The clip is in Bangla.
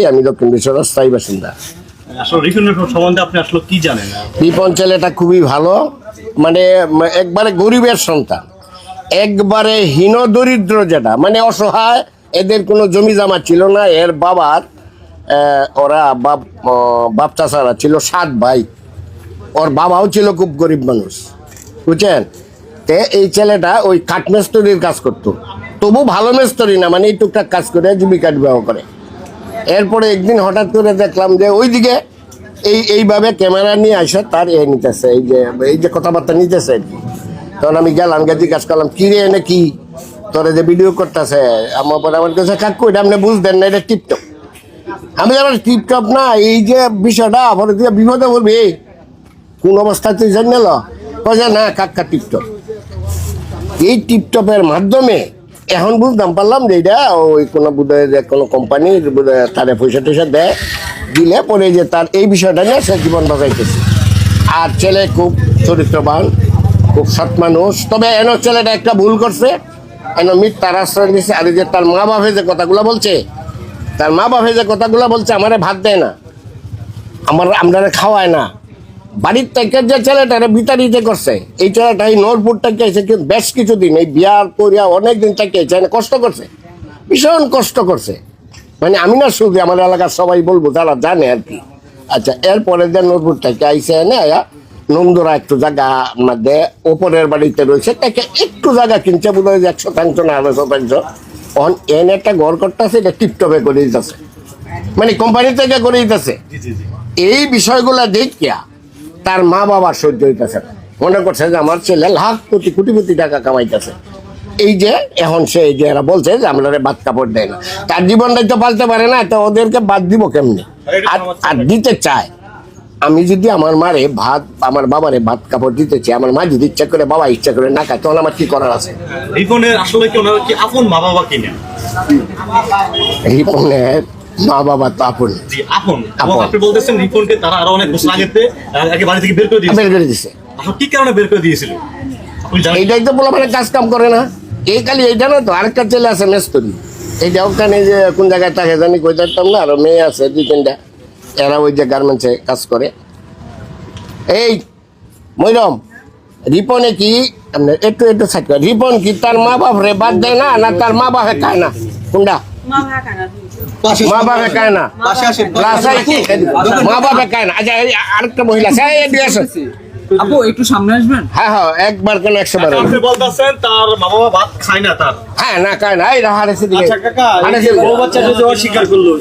আমি দক্ষিণ বিশ্বনাথ স্থায়ী বাসিন্দা। রিপন ছেলেটা খুবই ভালো, মানে একবারে গরিবের সন্তান, একবারে হীন দরিদ্র, যেটা মানে অসহায়। এদের কোনো জমি জমা ছিল না। এর বাবার ওরা বাপ চাচারা ছিল 7 ভাই। ওর বাবাও ছিল খুব গরিব মানুষ, বুঝছেন। তে এই ছেলেটা ওই কাঠ মিস্ত্রির কাজ করতো, তবু ভালো মিস্ত্রি না, মানে এই টুকটাক কাজ করে জীবিকা নির্বাহ করে। এরপরে একদিন হঠাৎ করে দেখলাম যে ওইদিকে এইভাবে ক্যামেরা নিয়ে আসে তার নিতেছে, এই যে কথাবার্তা নিতেছে আর কি। তখন আমি গেলাম, জিজ্ঞাসা করলাম কি রে এনে কি তোরে যে ভিডিও করতেছে। আমার কাছে কাকু এটা আপনি বুঝতেন না, এটা টিপটপ। আমি আমার টিপটপ না, এই যে বিষয়টা পরে তুই বিপদে বলবি, কোন অবস্থায় তুই জানি না না কাকা টিপটপ। এই টিপটপের মাধ্যমে এখন বুঝতাম পারলাম যে এটা ওই কোনো বোধহয় যে কোনো কোম্পানির তারে পয়সা টয়সা দেয়, দিলে পরে যে তার এই বিষয়টা নিয়ে সে জীবন বাঁচাইতেছে। আর ছেলে খুব চরিত্রবান, খুব সৎ মানুষ। তবে এন ছেলেটা একটা ভুল করছে, এন মিথ্যার আশ্রয় দিচ্ছে। আর যে তার মা বাপে যে কথাগুলো বলছে, তার মা বাপে যে কথাগুলো বলছে, আমারে ভাত দেয় না, আমরা খাওয়ায় না। বাড়ির থেকে যে ছেলেটারে বিতাড়িত করছে, এই ছেলেটা এই নরপুর থেকে এসে বেশ কিছুদিন এই বিয়ার করিয়া অনেকদিন থেকে কষ্ট করছে, ভীষণ কষ্ট করছে। মানে আমি না শুধু, আমার এলাকার সবাই বলবো যারা জানে আর কি। আচ্ছা, এরপরে যে নরপুর থেকে আইসে এনে নন্দরা একটু জায়গা মধ্যে ওপরের বাড়িতে রয়েছে, তাকে একটু জায়গা কিনছে বোধ হয় 100 শতাংশ না 200 শতাংশ। এনে একটা ঘর করতেছে, এটা টিপটপে করে দিতেছে, মানে কোম্পানি থেকে করে দিতেছে। এই বিষয়গুলা দেখিয়া তার মা বাবার সহ্য হইতেছে না, মনে করছে যে আমার ছেলে লাখ কোটি কোটি টাকা কামাইতেছে। এই যে এখন সে এই যে এরা বলছে যে আমরা ভাত কাপড় দেয় না, তার জীবনটাই তো পালতে পারে না, তো ওদেরকে বাদ দিব কেমনি? আর দিতে চায়। আমি যদি আমার মারে ভাত, আমার বাবারে ভাত কাপড় দিতে চাই, আমার মা যদি ইচ্ছা করে, বাবা ইচ্ছা করে না খায়, তখন আমার কি করার আছে? রিপনের আসলে কি ওনারা কি আপন মা বাবা কিনা? রিপনের মা বাবা তো আপন, আপন। আপনি বলতেছেন রিপনকে তারা আরো অনেক বছর আগে বাড়ি থেকে বের করে দিয়েছে। কি কারণে বের করে দিয়েছিল? এইটাই তো বলা, মানে কাজ কাম করে না। এই খালি এইটা না তো, আরেকটা ছেলে আছে মেস্তরি, এইটা ওখানে যে কোন জায়গায় থাকে জানি কই থাকতাম না, আরো মেয়ে আছে 2-3টা, এরা ওই যে গার্মেন্টসে কাজ করে। এই মৈরম, রিপনে কি একটু সাইড করে, রিপন কি তার মা বাপ রে বাদ দেয় না, না তার মা বাপে খায় না? কোনটা? মা বাপে খায় না, মা বাপে খায় না। আচ্ছা, আরেকটা মহিলা আপু একটু সামনে আসবেন। হ্যাঁ হ্যাঁ, একবার কেন 100 বার। আপনি বলতেছেন তার মা বাবা ভাত খায় না তার? হ্যাঁ না খায় না, এই হারেছে দিকে আচ্ছা কাকা, এই বউ বাচ্চা যদি অস্বীকার করলো